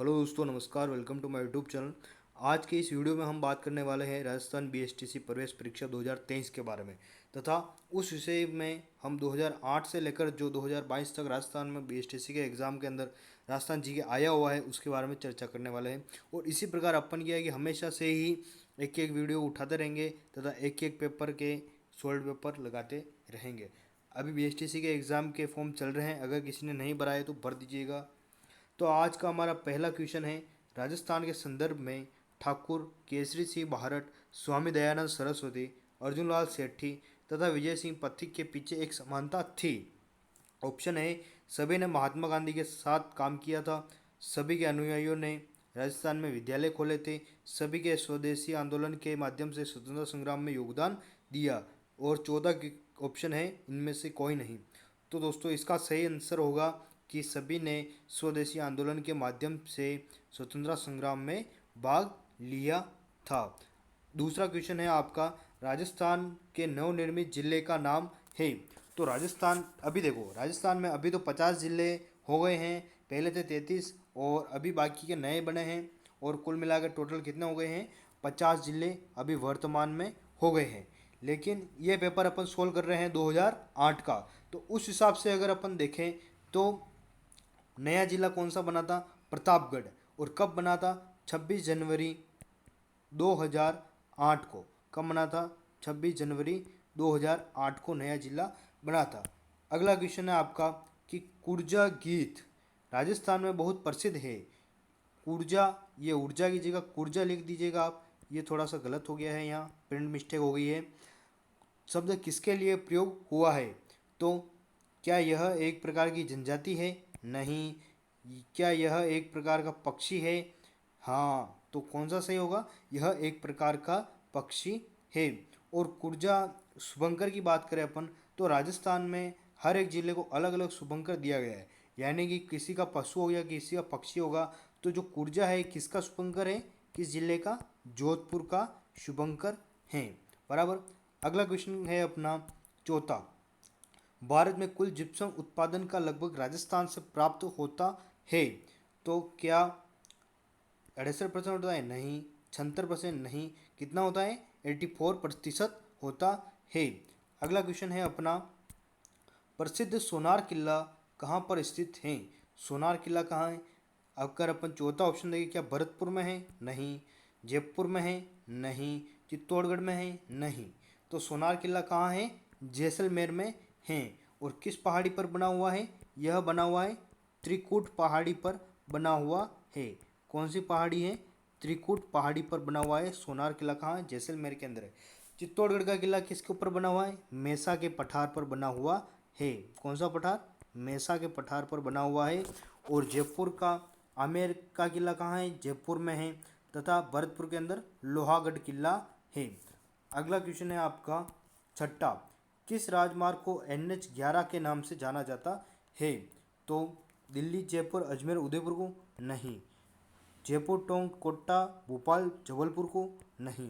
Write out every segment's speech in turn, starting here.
Hello दोस्तों, नमस्कार। Welcome to my YouTube channel. आज के इस वीडियो में हम बात करने वाले हैं राजस्थान बीएसटीसी प्रवेश परीक्षा 2023 के बारे में तथा उस विषय में हम 2008 से लेकर जो 2022 तक राजस्थान में बीएसटीसी के एग्ज़ाम के अंदर राजस्थान जी के आया हुआ है उसके बारे में चर्चा करने वाले हैं। और इसी प्रकार अपन किया है कि हमेशा से ही एक एक वीडियो उठाते रहेंगे तथा एक एक पेपर के सॉल्व पेपर लगाते रहेंगे। अभी बीएसटीसी के एग्ज़ाम के फॉर्म चल रहे हैं, अगर किसी ने नहीं भरा है तो भर दीजिएगा। तो आज का हमारा पहला क्वेश्चन है, राजस्थान के संदर्भ में ठाकुर केसरी सिंह भारत, स्वामी दयानंद सरस्वती, अर्जुनलाल सेठी तथा विजय सिंह पथिक के पीछे एक समानता थी। ऑप्शन है, सभी ने महात्मा गांधी के साथ काम किया था, सभी के अनुयायियों ने राजस्थान में विद्यालय खोले थे, सभी के स्वदेशी आंदोलन के माध्यम से स्वतंत्रता संग्राम में योगदान दिया, और चौदह ऑप्शन है इनमें से कोई नहीं। तो दोस्तों इसका सही आंसर होगा कि सभी ने स्वदेशी आंदोलन के माध्यम से स्वतंत्रता संग्राम में भाग लिया था। दूसरा क्वेश्चन है आपका, राजस्थान के नवनिर्मित जिले का नाम है। तो राजस्थान, अभी देखो राजस्थान में अभी तो 50 जिले हो गए हैं, पहले थे 33 और अभी बाकी के नए बने हैं, और कुल मिलाकर टोटल कितने हो गए हैं, 50 जिले अभी वर्तमान में हो गए हैं। लेकिन ये पेपर अपन सोल्व कर रहे हैं 2008 का, तो उस हिसाब से अगर अपन देखें तो नया जिला कौन सा बना था, प्रतापगढ़। और कब बना था, 26 जनवरी 2008 को। कब बना था, 26 जनवरी 2008 को नया जिला बना था। अगला क्वेश्चन है आपका कि कुर्जा गीत राजस्थान में बहुत प्रसिद्ध है। कुर्जा, ये ऊर्जा की जगह कुर्जा लिख दीजिएगा आप, ये थोड़ा सा गलत हो गया है, यहाँ प्रिंट मिस्टेक हो गई है। शब्द किसके लिए प्रयोग हुआ है, तो क्या यह एक प्रकार की जनजाति है, नहीं। क्या यह एक प्रकार का पक्षी है, हाँ। तो कौन सा सही होगा, यह एक प्रकार का पक्षी है। और कुर्जा शुभंकर की बात करें अपन, तो राजस्थान में हर एक जिले को अलग अलग शुभंकर दिया गया है, यानी कि किसी का पशु हो या किसी का पक्षी होगा। तो जो कुर्जा है किसका शुभंकर है, किस जिले का, जोधपुर का शुभंकर है, बराबर। अगला क्वेश्चन है अपना चौथा, भारत में कुल जिप्सम उत्पादन का लगभग राजस्थान से प्राप्त होता है। तो क्या 68% होता है, नहीं। 76% नहीं। कितना होता है, 84% होता है। अगला क्वेश्चन है अपना, प्रसिद्ध सोनार किला कहाँ पर स्थित है। सोनार किला कहाँ है, अगर अपन चौथा ऑप्शन देखें, क्या भरतपुर में है, नहीं। जयपुर में है, नहीं। चित्तौड़गढ़ में है, नहीं। तो सोनार किला कहाँ है, जैसलमेर में है। और किस पहाड़ी पर बना हुआ है, यह बना हुआ है त्रिकुट पहाड़ी पर बना हुआ है। कौन सी पहाड़ी है, त्रिकुट पहाड़ी पर बना हुआ है। सोनार किला कहाँ है, जैसलमेर के अंदर है। चित्तौड़गढ़ का किला किसके ऊपर बना हुआ है, मेसा के पठार पर बना हुआ है। कौन सा पठार, मेसा के पठार पर बना हुआ है। और जयपुर का आमेर का किला कहाँ है, जयपुर में है। तथा भरतपुर के अंदर लोहागढ़ किला है। अगला क्वेश्चन है आपका छठा, किस राजमार्ग को NH11 के नाम से जाना जाता है। तो दिल्ली, जयपुर, अजमेर, उदयपुर को, नहीं। जयपुर, टोंक, कोटा, भोपाल, जबलपुर को, नहीं।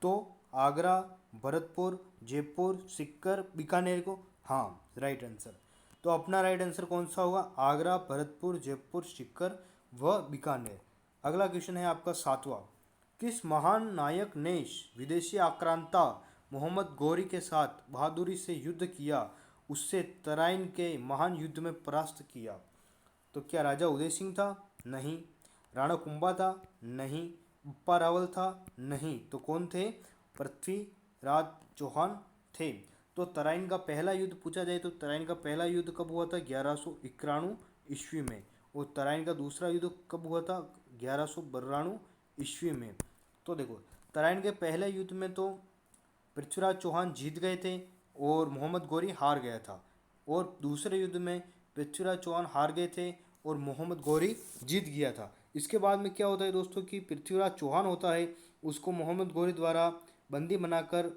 तो आगरा, भरतपुर, जयपुर, सीकर, बीकानेर को, हाँ, राइट आंसर। तो अपना राइट आंसर कौन सा होगा, आगरा, भरतपुर, जयपुर, सीकर व बीकानेर। अगला क्वेश्चन है आपका सातवां, किस महान नायक ने विदेशी आक्रांता मोहम्मद गौरी के साथ बहादुरी से युद्ध किया, उससे तराइन के महान युद्ध में परास्त किया। तो क्या राजा उदय सिंह था, नहीं। राणा कुंभा था, नहीं। बप्पा रावल था, नहीं। तो कौन थे, पृथ्वीराज चौहान थे। तो तराइन का पहला युद्ध पूछा जाए तो तराइन का पहला युद्ध कब हुआ था, 1191 ईस्वी में। और तराइन का दूसरा युद्ध कब हुआ था, 1192 ईस्वी में। तो देखो, तराइन के पहले युद्ध में तो पृथ्वीराज चौहान जीत गए थे और मोहम्मद गौरी हार गया था। और दूसरे युद्ध में पृथ्वीराज चौहान हार गए थे और मोहम्मद गौरी जीत गया था। इसके बाद में क्या होता है दोस्तों कि पृथ्वीराज चौहान होता है, उसको मोहम्मद गौरी द्वारा बंदी बनाकर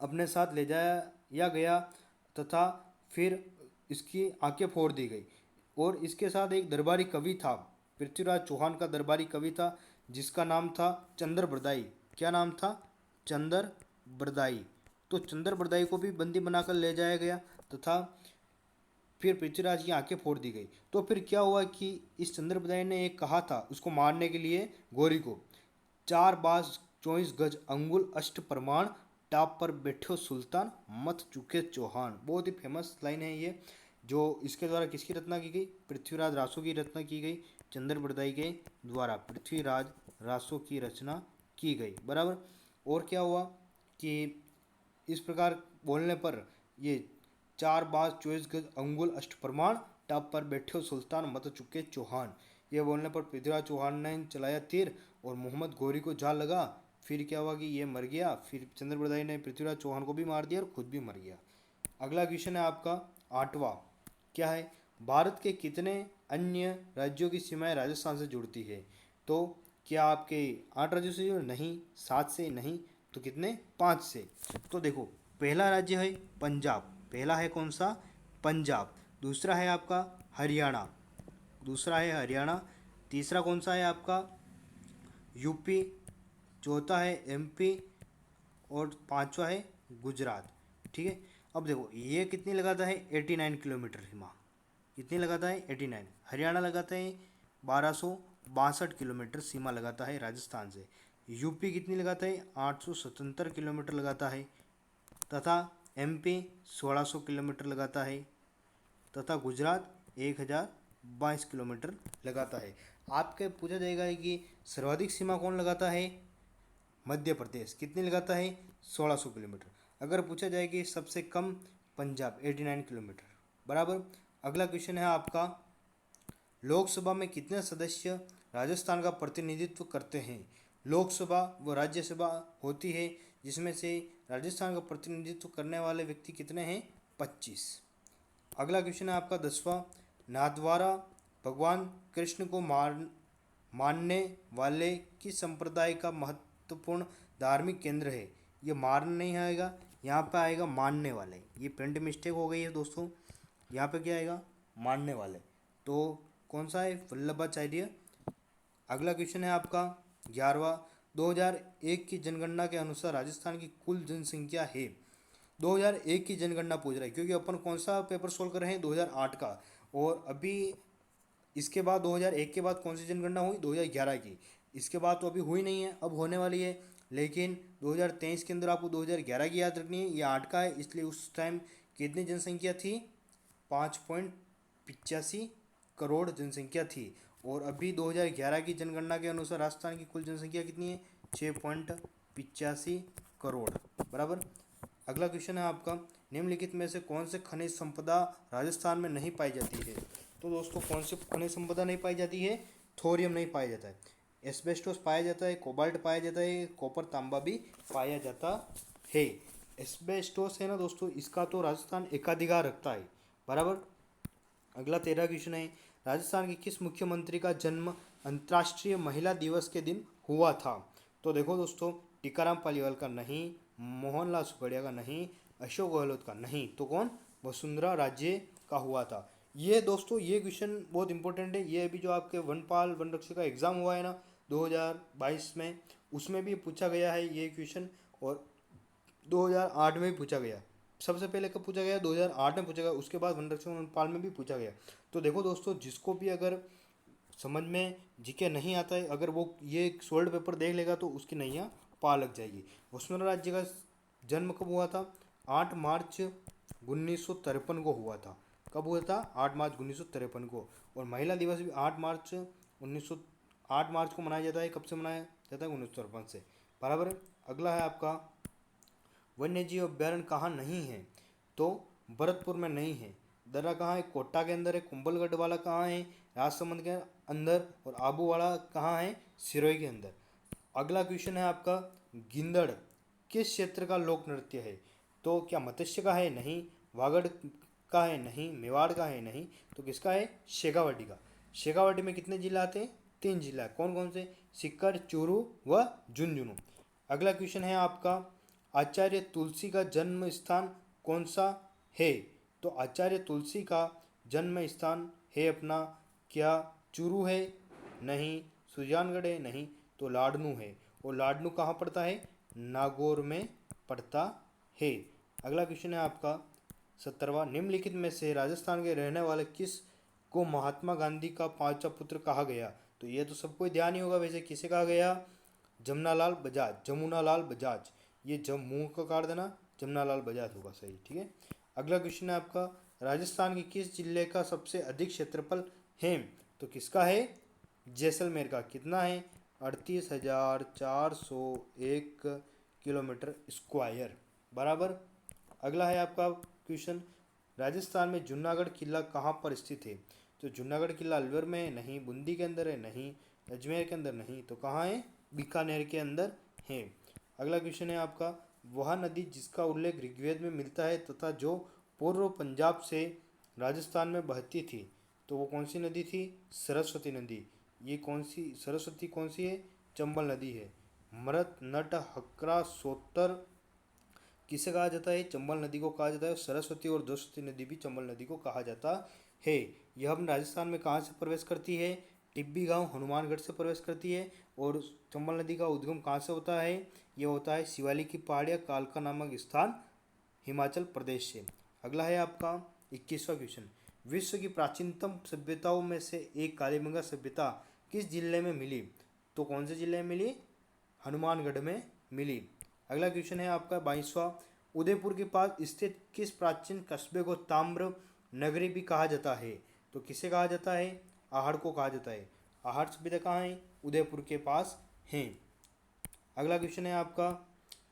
अपने साथ ले जाया गया तथा फिर इसकी आंखें फोड़ दी गई। और इसके साथ एक दरबारी कवि था, पृथ्वीराज चौहान का दरबारी कवि था, जिसका नाम था चंद्र बरदाई। क्या नाम था, चंद्र बरदाई। तो चंद्र बरदाई को भी बंदी बनाकर ले जाया गया तथा फिर पृथ्वीराज की आंखें फोड़ दी गई। तो फिर क्या हुआ कि इस चंद्रप्रदाय ने एक कहा था उसको मारने के लिए गौरी को, 4 बाज 24 गज अंगुल अष्ट प्रमाण, टाप पर बैठो सुल्तान मत चूके चौहान। बहुत ही फेमस लाइन है ये, जो इसके द्वारा किसकी रचना की गई? पृथ्वीराज रासो की रचना की गई। चंद्रप्रदाय के द्वारा पृथ्वीराज रासो की रचना की गई, बराबर। और क्या हुआ कि इस प्रकार बोलने पर ये 4 बाज 24 गज अंगुल अष्ट प्रमाण, टाप पर बैठे सुल्तान मत चुके चौहान, ये बोलने पर पृथ्वीराज चौहान ने चलाया तीर और मोहम्मद गौरी को जा लगा। फिर क्या हुआ कि ये मर गया। फिर चंद्रप्रदाय ने पृथ्वीराज चौहान को भी मार दिया और खुद भी मर गया। अगला क्वेश्चन है आपका 8वां, क्या है? भारत के कितने अन्य राज्यों की सीमाएं राजस्थान से जुड़ती है? तो क्या आपके 8 राज्यों से जुड़े? नहीं। 7 से? नहीं। तो कितने? 5 से। तो देखो, पहला राज्य है पंजाब। पहला है कौन सा? पंजाब। दूसरा है आपका हरियाणा। दूसरा है हरियाणा। तीसरा कौन सा है आपका? यूपी। चौथा है एमपी। और पांचवा है गुजरात। ठीक है। अब देखो, ये कितनी लगाता है? 89 किलोमीटर सीमा। कितनी लगाता है? 89। हरियाणा लगाता है 1262 किलोमीटर सीमा लगाता है राजस्थान से। यूपी कितनी लगाता है? 877 किलोमीटर लगाता है। तथा एमपी 1600 किलोमीटर लगाता है। तथा गुजरात 1022 किलोमीटर लगाता है। आपके पूछा जाएगा कि सर्वाधिक सीमा कौन लगाता है? मध्य प्रदेश। कितनी लगाता है? 1600 किलोमीटर। अगर पूछा जाए कि सबसे कम, पंजाब 89 किलोमीटर, बराबर। अगला क्वेश्चन है आपका, लोकसभा में कितने सदस्य राजस्थान का प्रतिनिधित्व करते हैं? लोकसभा व राज्यसभा होती है, जिसमें से राजस्थान का प्रतिनिधित्व करने वाले व्यक्ति कितने हैं? 25। अगला क्वेश्चन है आपका 10वां, नाथद्वारा भगवान कृष्ण को मानने वाले किस संप्रदाय का महत्वपूर्ण धार्मिक केंद्र है? ये मारने नहीं आएगा, यहाँ पे आएगा मानने वाले। ये प्रिंट मिस्टेक हो गई है दोस्तों, यहाँ पे क्या आएगा? मानने वाले। तो कौन सा है? वल्लभाचार्य। अगला क्वेश्चन है आपका 11वां, 2001 की जनगणना के अनुसार राजस्थान की कुल जनसंख्या है। 2001 की जनगणना पूछ रहा है, क्योंकि अपन कौन सा पेपर सोल्व कर रहे हैं? 2008 का। और अभी इसके बाद 2001 के बाद कौन सी जनगणना हुई? 2011 की। इसके बाद तो अभी हुई नहीं है, अब होने वाली है। लेकिन 2023 के अंदर आपको 2011 की याद रखनी है। ये 8 का है, इसलिए उस टाइम कितनी जनसंख्या थी? 5.85 करोड़ जनसंख्या थी। और अभी 2011 की जनगणना के अनुसार राजस्थान की कुल जनसंख्या कितनी है? 6.85 करोड़, बराबर। अगला क्वेश्चन है आपका, निम्नलिखित में से कौन से खनिज संपदा राजस्थान में नहीं पाई जाती है? तो दोस्तों, कौन सी खनिज संपदा नहीं पाई जाती है? थोरियम नहीं पाया जाता है, एस्बेस्टोस पाया जाता है, कोबाल्ट पाया जाता है, कॉपर तांबा भी पाया जाता है। एस्बेस्टोस है ना दोस्तों, इसका तो राजस्थान एकाधिकार रखता है, बराबर। अगला 13 क्वेश्चन है, राजस्थान के किस मुख्यमंत्री का जन्म अंतर्राष्ट्रीय महिला दिवस के दिन हुआ था? तो देखो दोस्तों, टीकाराम पालीवाल का नहीं, मोहनलाल सुखड़िया का नहीं, अशोक गहलोत का नहीं, तो कौन? वसुंधरा राजे का हुआ था। ये दोस्तों, ये क्वेश्चन बहुत इंपॉर्टेंट है। ये अभी जो आपके वनपाल वन रक्षक का एग्जाम हुआ है ना 2022 में, उसमें भी पूछा गया है ये क्वेश्चन। और 2008 में भी पूछा गया। सबसे पहले कब पूछा गया? 2008 में पूछा गया। उसके बाद वन रक्षक वनपाल में भी पूछा गया। तो देखो दोस्तों, जिसको भी अगर समझ में जीके नहीं आता है, अगर वो ये सोल्ड पेपर देख लेगा तो उसकी नैया पार लग जाएगी। वसुंधरा राज्य का जन्म कब हुआ था? 8 मार्च 1953 को हुआ था। कब हुआ था? 8 मार्च 1953 को। और महिला दिवस भी 8 मार्च को मनाया जाता है। कब से मनाया जाता है? 1953 से, बराबर है। अगला है आपका, वन्य जीव अभ्यारण्य कहाँ नहीं है? तो भरतपुर में नहीं है। दर्रा कहाँ है? कोटा के अंदर है। कुंभलगढ़ वाला कहाँ है? राजसमंद के अंदर। और आबू वाला कहाँ है? सिरोही के अंदर। अगला क्वेश्चन है आपका, गिंदड़ किस क्षेत्र का लोक नृत्य है? तो क्या मत्स्य का है? नहीं। वागड़ का है? नहीं। मेवाड़ का है? नहीं। तो किसका है? शेखावाटी का। शेखावाटी में कितने जिला आते हैं? 3 जिला। कौन कौन से? सीकर, चूरू व झुंझुनू। अगला क्वेश्चन है आपका, आचार्य तुलसी का जन्म स्थान कौन सा है? तो आचार्य तुलसी का जन्म स्थान है अपना, क्या चूरू है? नहीं। सुजानगढ़ है? नहीं। तो लाडनू है। और लाडनू कहाँ पड़ता है? नागौर में पड़ता है। अगला क्वेश्चन है आपका, 17वां, निम्नलिखित में से राजस्थान के रहने वाले किस को महात्मा गांधी का पांचवा पुत्र कहा गया? तो ये तो सबको ध्यान ही होगा, वैसे किसे कहा गया? जमुनालाल बजाज, जमुनालाल बजाज। ये मुंह का काट देना, जमुनालाल बजाज होगा सही, ठीक है। अगला क्वेश्चन है आपका, राजस्थान के किस जिले का सबसे अधिक क्षेत्रफल है? तो किसका है? जैसलमेर का। कितना है? 38,401 किलोमीटर स्क्वायर, बराबर। अगला है आपका क्वेश्चन, राजस्थान में जूनागढ़ किला कहाँ पर स्थित है? तो जूनागढ़ किला अलवर में है? नहीं। बूंदी के अंदर है? नहीं। अजमेर के अंदर? नहीं। तो कहाँ है? बीकानेर के अंदर है। अगला क्वेश्चन है आपका, वह नदी जिसका उल्लेख ऋग्वेद में मिलता है तथा जो पूर्व पंजाब से राजस्थान में बहती थी, तो वो कौन सी नदी थी? सरस्वती नदी। ये कौन सी सरस्वती कौन सी है? चंबल नदी है। मृत नट हकरा सोतर किसे कहा जाता है? चंबल नदी को कहा जाता है। सरस्वती और सरस्वती नदी भी चंबल नदी को कहा जाता है। यह हम राजस्थान में कहाँ से प्रवेश करती है? टिब्बी गांव हनुमानगढ़ से प्रवेश करती है। और चंबल नदी का उद्गम कहाँ से होता है? यह होता है शिवालिक की पहाड़ियाँ कालका नामक स्थान, हिमाचल प्रदेश से। अगला है आपका 21वां क्वेश्चन, विश्व की प्राचीनतम सभ्यताओं में से एक कालीबंगा सभ्यता किस जिले में मिली? तो कौन से जिले में मिली? हनुमानगढ़ में मिली। अगला क्वेश्चन है आपका 22वां, उदयपुर के पास स्थित किस प्राचीन कस्बे को ताम्र नगरी भी कहा जाता है? तो किसे कहा जाता है? आहड़ को कहा जाता है। आहड़ सभ्यता कहाँ है? उदयपुर के पास है। अगला क्वेश्चन है आपका,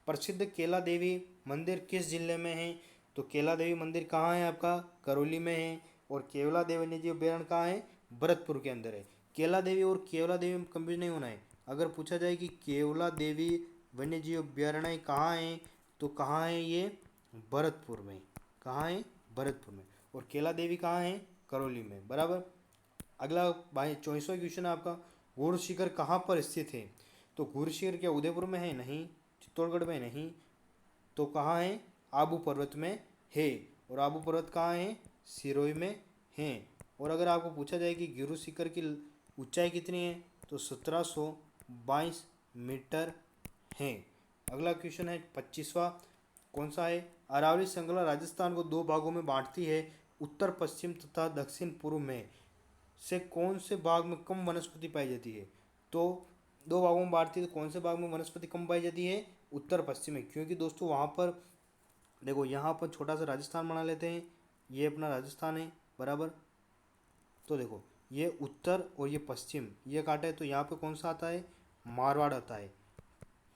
प्रसिद्ध केला देवी मंदिर किस जिले में है? तो केला देवी मंदिर कहाँ है आपका? करौली में है। और केवला देवी वन्य जीव अभ्यारण्य कहाँ है? भरतपुर के अंदर है। केला देवी और केवला देवी में कंफ्यूज नहीं होना है। अगर पूछा जाए कि केवला देवी वन्य जीव अभ्यारण्य कहाँ है, तो कहाँ है ये? भरतपुर में। कहाँ है? भरतपुर में। और केला देवी कहाँ है? करौली में, बराबर। अगला भाई 24वां क्वेश्चन है आपका, गुरु शिखर कहाँ पर स्थित है? तो गुरु शिखर क्या उदयपुर में है? नहीं। चित्तौड़गढ़ में? नहीं। तो कहाँ है? आबू पर्वत में है। और आबू पर्वत कहाँ है? सिरोही में है। और अगर आपको पूछा जाए कि गुरु शिखर की ऊंचाई कितनी है, तो 1722 मीटर है। अगला क्वेश्चन है 25वां, कौन सा है? अरावली श्रृंखला राजस्थान को दो भागों में बांटती है, उत्तर पश्चिम तथा दक्षिण पूर्व में से कौन से भाग में कम वनस्पति पाई जाती है? तो दो भागों में बांटती है, तो कौन से भाग में वनस्पति कम पाई जाती है? उत्तर पश्चिम में। क्योंकि दोस्तों वहाँ पर देखो, यहाँ पर छोटा सा राजस्थान बना लेते हैं, ये अपना राजस्थान है, बराबर। तो देखो, ये उत्तर और ये पश्चिम ये काटा है, तो यहाँ पे कौन सा आता है? मारवाड़ आता है।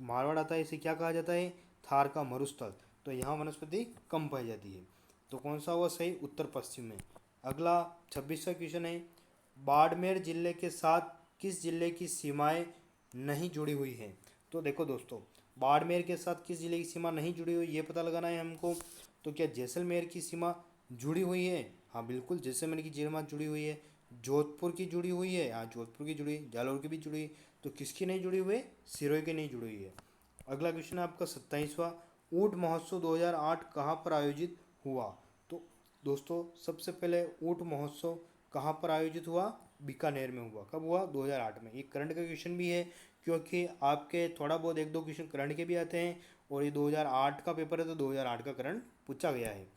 मारवाड़ आता है, इसे क्या कहा जाता है? थार का मरुस्थल। तो यहाँ वनस्पति कम पाई जाती है। तो कौन सा हुआ सही? उत्तर पश्चिम में। अगला 26वां क्वेश्चन है, बाड़मेर जिले के साथ किस जिले की सीमाएं नहीं जुड़ी हुई हैं? तो देखो दोस्तों, बाड़मेर के साथ किस जिले की सीमा नहीं जुड़ी हुई, ये पता लगाना है हमको। तो क्या जैसलमेर की सीमा जुड़ी हुई है? हाँ बिल्कुल, जैसलमेर की सीमा जुड़ी हुई है। जोधपुर की जुड़ी हुई है? हाँ जोधपुर की जुड़ी है। जालौर की भी जुड़ी है। तो किसकी नहीं जुड़ी हुई है? सिरोही की नहीं जुड़ी हुई है। अगला क्वेश्चन है आपका 27वां, ऊंट महोत्सव 2008 कहाँ पर आयोजित हुआ? तो दोस्तों, सबसे पहले ऊंट महोत्सव कहाँ पर आयोजित हुआ? बीकानेर में हुआ। कब हुआ? 2008 में। ये करंट का क्वेश्चन भी है, क्योंकि आपके थोड़ा बहुत एक दो क्वेश्चन करंट के भी आते हैं, और ये 2008 का पेपर है, तो 2008 का करंट पूछा गया है।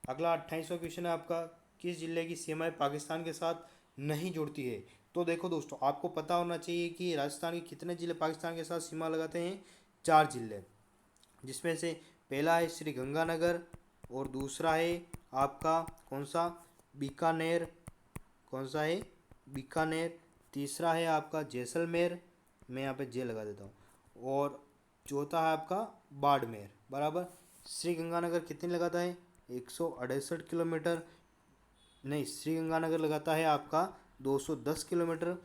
अगला 28वां क्वेश्चन है आपका, किस जिले की सीमाएं पाकिस्तान के साथ नहीं जुड़ती है? तो देखो दोस्तों, आपको पता होना चाहिए कि राजस्थान के कितने जिले पाकिस्तान के साथ सीमा लगाते हैं? 4 जिले, जिसमें से पहला है श्री गंगानगर, और दूसरा है आपका कौन सा? बीकानेर। कौन सा है? बीकानेर। तीसरा है आपका जैसलमेर, मैं यहाँ पे जे लगा देता हूँ। और चौथा है आपका बाड़मेर, बराबर। श्री गंगानगर कितनी लगाता है? 168 किलोमीटर। नहीं, श्री गंगानगर लगाता है आपका 210 किलोमीटर।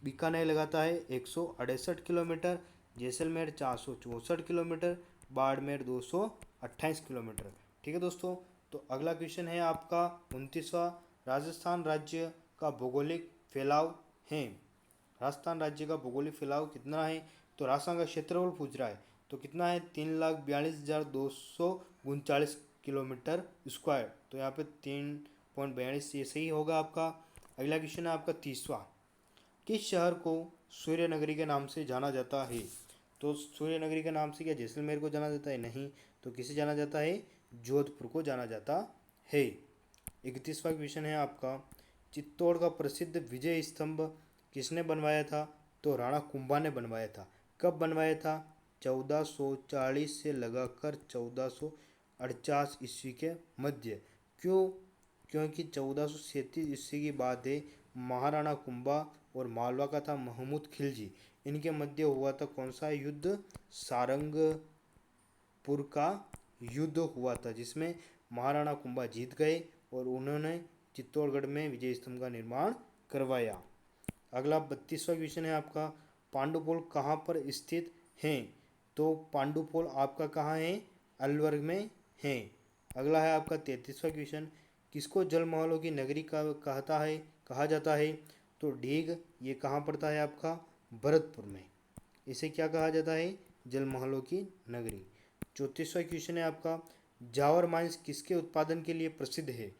बीकानेर लगाता है 168 kilometre. Jaisalmer 464 kilometre. Barmer 228 kilometre. ठीक है दोस्तों। तो अगला क्वेश्चन है आपका 29वां, राजस्थान राज्य का भौगोलिक फैलाव है। राजस्थान राज्य का भौगोलिक फैलाव कितना है? तो राजस्थान का क्षेत्रफल पूछ रहा है, तो कितना है? 3,42,239 किलोमीटर स्क्वायर। तो यहाँ पे 3.42 ये सही होगा आपका। अगला क्वेश्चन है आपका 30वां, किस शहर को सूर्य नगरी के नाम से जाना जाता है? तो सूर्य नगरी के नाम से क्या जैसलमेर को जाना जाता है? नहीं। तो किसे जाना जाता है? जोधपुर को जाना जाता है। 31वां क्वेश्चन है आपका, चित्तौड़ का प्रसिद्ध विजय स्तंभ किसने बनवाया था? तो राणा कुंभा ने बनवाया था। कब बनवाया था? 1440 से लगाकर 1448 ईस्वी के मध्य। क्यों? क्योंकि 1437 ईस्वी की बात है। महाराणा कुंभा और मालवा का था महमूद खिलजी, इनके मध्य हुआ था कौन सा युद्ध? सारंगपुर का युद्ध हुआ था, जिसमें महाराणा कुंभा जीत गए और उन्होंने चित्तौड़गढ़ में विजय स्तंभ का निर्माण करवाया। अगला 32वां क्वेश्चन है आपका, पांडुपोल कहाँ पर स्थित हैं? तो पांडुपोल आपका कहाँ है? अलवर में है। अगला है आपका 33वां क्वेश्चन, किसको जलमहलों की नगरी का कहा जाता है? तो डीग, ये कहाँ पड़ता है आपका? भरतपुर में। इसे क्या कहा जाता है? जलमहलों की नगरी। 34वां क्वेश्चन है आपका, जावर माइंस किसके उत्पादन के लिए प्रसिद्ध है?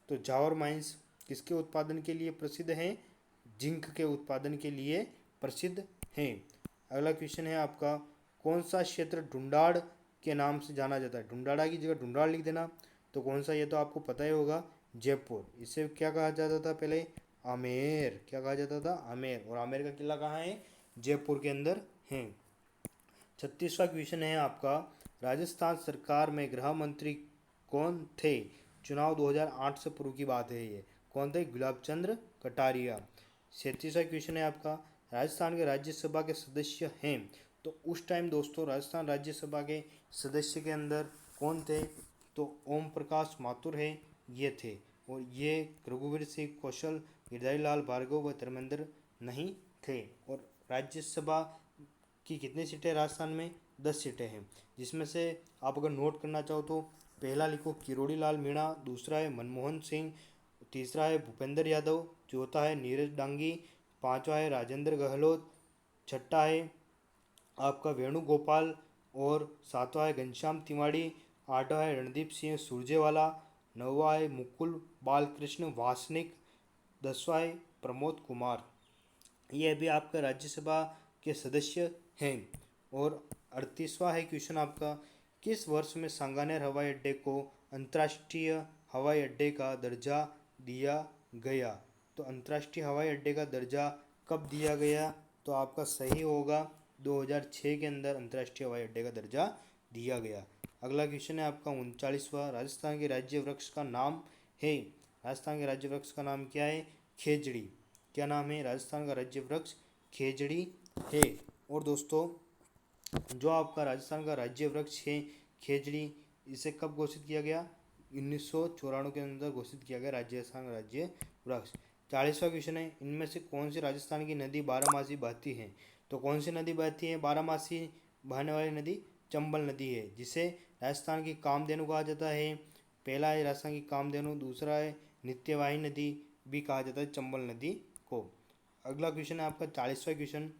तो जावर माइंस किसके उत्पादन के लिए प्रसिद्ध है? जिंक के उत्पादन के लिए प्रसिद्ध हैं। अगला क्वेश्चन है आपका, कौन सा क्षेत्र ढूंढाड़ के नाम से जाना जाता है? ढूंढाड़ा की जगह ढूंढाड़ लिख देना। तो कौन सा, ये तो आपको पता ही होगा, जयपुर। इसे क्या कहा जाता था पहले? आमेर। क्या कहा जाता था? आमेर। और आमेर का किला कहाँ है? जयपुर के अंदर है। 36वां क्वेश्चन है आपका, राजस्थान सरकार में गृह मंत्री कौन थे? चुनाव 2008 से पूर्व की बात है ये। कौन थे? गुलाब चंद्र कटारिया। 37वां क्वेश्चन है आपका, राजस्थान के राज्यसभा के सदस्य हैं? तो उस टाइम दोस्तों राजस्थान राज्यसभा के सदस्य के अंदर कौन थे? तो ओम प्रकाश माथुर है, ये थे। और ये रघुवीर सिंह कौशल, गिरधारी लाल भार्गव व धर्मेंद्र नहीं थे। और राज्यसभा की कितनी सीटें राजस्थान में? 10 सीटें हैं, जिसमें से आप अगर नोट करना चाहो तो पहला लिखो किरोड़ी लाल मीणा, दूसरा है मनमोहन सिंह, तीसरा है भूपेंद्र यादव, चौथा है नीरज डांगी, पांचवा है राजेंद्र गहलोत, छठा है आपका वेणुगोपाल और सातवां है घनश्याम तिवाड़ी, आठवां है रणदीप सिंह सुरजेवाला, नौवां है मुकुल बालकृष्ण वासनिक, 10वां है प्रमोद कुमार। ये भी आपका राज्यसभा के सदस्य हैं। और 38वां है क्वेश्चन आपका, किस वर्ष में सांगानेर हवाई अड्डे को अंतर्राष्ट्रीय हवाई अड्डे का दर्जा दिया गया? तो अंतर्राष्ट्रीय हवाई अड्डे का दर्जा कब दिया गया? तो आपका सही होगा 2006 के अंदर अंतर्राष्ट्रीय हवाई अड्डे का दर्जा दिया गया। अगला क्वेश्चन है आपका 39वां, राजस्थान के राज्य वृक्ष का नाम है? राजस्थान के राज्य वृक्ष का नाम क्या है? खेजड़ी। क्या नाम है? राजस्थान का राज्य वृक्ष खेजड़ी है। और दोस्तों जो आपका राजस्थान का राज्य वृक्ष है खेजड़ी, इसे कब घोषित किया गया? 1994 के अंदर घोषित किया गया राजस्थान का राज्य वृक्ष। 40वां क्वेश्चन है, इनमें से कौन सी राजस्थान की नदी बारहमासी बहती है? तो कौन सी नदी बहती है बारहमासी बहने वाली नदी? चंबल नदी है, जिसे राजस्थान की कामधेनु कहा जाता है। पहला है राजस्थान की कामधेनु, दूसरा है नित्यवाही नदी भी कहा जाता है चंबल नदी को। अगला क्वेश्चन है आपका 40वां क्वेश्चन,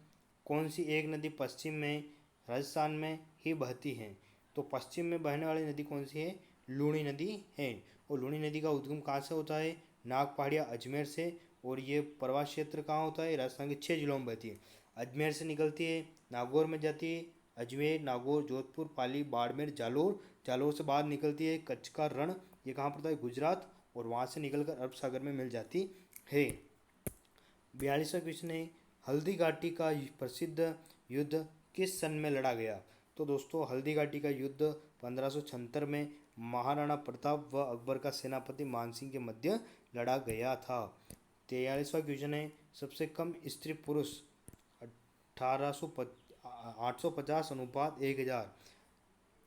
कौन सी एक नदी पश्चिम में राजस्थान में ही बहती है? तो पश्चिम में बहने वाली नदी कौन सी है? लूणी नदी है। और लूणी नदी का उद्गम कहाँ से होता है? नाग पहाड़िया अजमेर से। और ये प्रवास क्षेत्र कहाँ होता है? राजस्थान के 6 जिलों में बहती है। अजमेर से निकलती है, नागौर में जाती है, अजमेर, नागौर, जोधपुर, पाली, बाड़मेर, जालोर, जालोर से बाद निकलती है कच्छ का रण, ये कहाँ पड़ता है? गुजरात। और वहाँ से निकलकर अरब सागर में मिल जाती है। 42वां क्वेश्चन है, हल्दी घाटी का प्रसिद्ध युद्ध किस सन में लड़ा गया? तो दोस्तों हल्दी घाटी का युद्ध 1576 में महाराणा प्रताप व अकबर का सेनापति मानसिंह के मध्य लड़ा गया था। 43वां क्वेश्चन है, सबसे कम स्त्री पुरुष 850 अनुपात 1000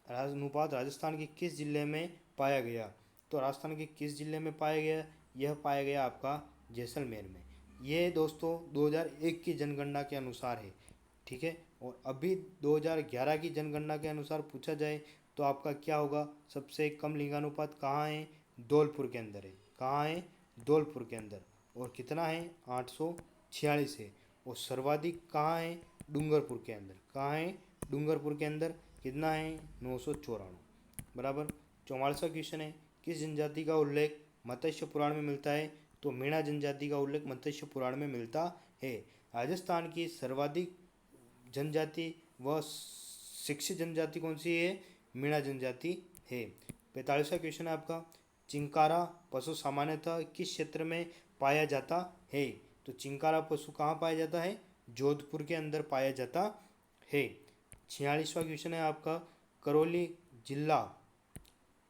अनुपात राजस्थान के किस जिले में पाया गया? तो राजस्थान के किस जिले में पाया गया? यह पाया गया आपका जैसलमेर में। ये दोस्तों 2001 की जनगणना के अनुसार है, ठीक है। और अभी 2011 की जनगणना के अनुसार पूछा जाए तो आपका क्या होगा? सबसे कम लिंगानुपात कहाँ है? धौलपुर के अंदर है। कहाँ है? धौलपुर के अंदर। और कितना है? 846 है। और सर्वाधिक कहाँ है? डूंगरपुर के अंदर। कहाँ है? डूंगरपुर के अंदर। कितना है? 994 बराबर। 44वां क्वेश्चन है, किस जनजाति का उल्लेख मत्स्य पुराण में मिलता है? तो मीणा जनजाति का उल्लेख मत्स्य पुराण में मिलता है। राजस्थान की सर्वाधिक जनजाति व शिक्षित जनजाति कौन सी है? मीणा जनजाति है। 45वां क्वेश्चन है आपका, चिंकारा पशु सामान्यतः किस क्षेत्र में पाया जाता है? तो चिंकारा पशु कहाँ पाया जाता है? जोधपुर के अंदर पाया जाता है। 46वां क्वेश्चन है आपका, करौली जिला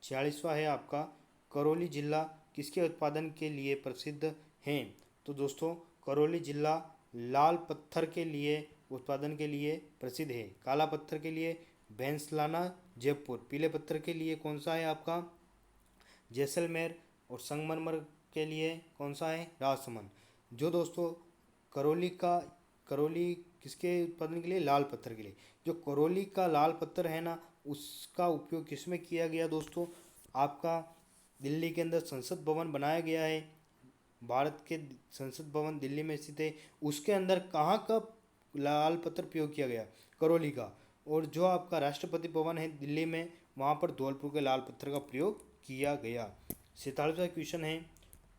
46वां है आपका, करौली जिला किसके उत्पादन के लिए प्रसिद्ध है? तो दोस्तों करौली जिला लाल पत्थर के लिए उत्पादन के लिए प्रसिद्ध है। काला पत्थर के लिए भैंसलाना जयपुर, पीले पत्थर के लिए कौन सा है आपका? जैसलमेर, और संगमरमर के लिए कौन सा है? राजसमंद। जो दोस्तों करौली किसके उत्पादन के लिए? लाल पत्थर के लिए। जो करौली का लाल पत्थर है ना, उसका उपयोग किस में किया गया दोस्तों? आपका दिल्ली के अंदर संसद भवन बनाया गया है, भारत के संसद भवन दिल्ली में स्थित है, उसके अंदर कहाँ का लाल पत्थर प्रयोग किया गया? करौली का। और जो आपका राष्ट्रपति भवन है दिल्ली में, वहाँ पर धौलपुर के लाल पत्थर का प्रयोग किया गया। 47वां क्वेश्चन है,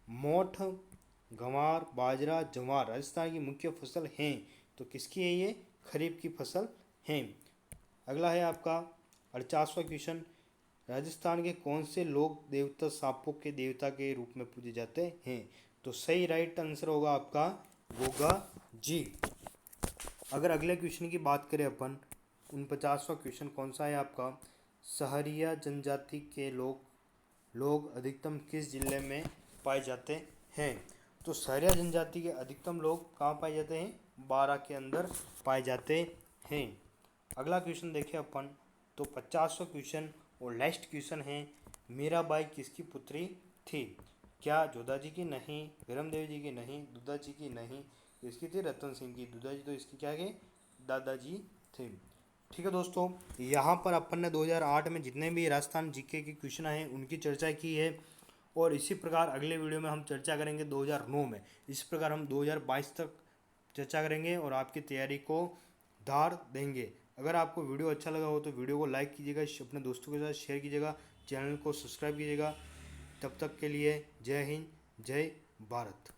मोठ, गंवार, बाजरा, जवार राजस्थान की मुख्य फसल हैं, तो किसकी है ये? खरीफ की फसल हैं। अगला है आपका 48वां क्वेश्चन, राजस्थान के कौन से लोक देवता सांपों के देवता के रूप में पूजे जाते हैं? तो सही राइट आंसर होगा आपका गोगा जी। अगर अगले क्वेश्चन की बात करें अपन, 49वां क्वेश्चन कौन सा है आपका, सहरिया जनजाति के लोग अधिकतम किस जिले में पाए जाते हैं? तो सहरिया जनजाति के अधिकतम लोग कहाँ पाए जाते हैं? बारां के अंदर पाए जाते हैं। अगला क्वेश्चन देखें अपन, तो 50वां क्वेश्चन और लास्ट क्वेश्चन है, मीराबाई किसकी पुत्री थी? क्या जोधा जी की? नहीं। विरमदेव जी की? नहीं। दुधा जी की? नहीं। किसकी थी? रतन सिंह की। दुधा जी तो इसकी क्या है? दादाजी थे। ठीक है दोस्तों, यहाँ पर अपन ने 2008 में जितने भी राजस्थान जीके के क्वेश्चन आए हैं उनकी चर्चा की है, और इसी प्रकार अगले वीडियो में हम चर्चा करेंगे 2009 में। इस प्रकार हम 2022 तक चर्चा करेंगे और आपकी तैयारी को धार देंगे। अगर आपको वीडियो अच्छा लगा हो तो वीडियो को लाइक कीजिएगा, अपने दोस्तों के साथ शेयर कीजिएगा, चैनल को सब्सक्राइब कीजिएगा। तब तक के लिए जय हिंद, जय भारत।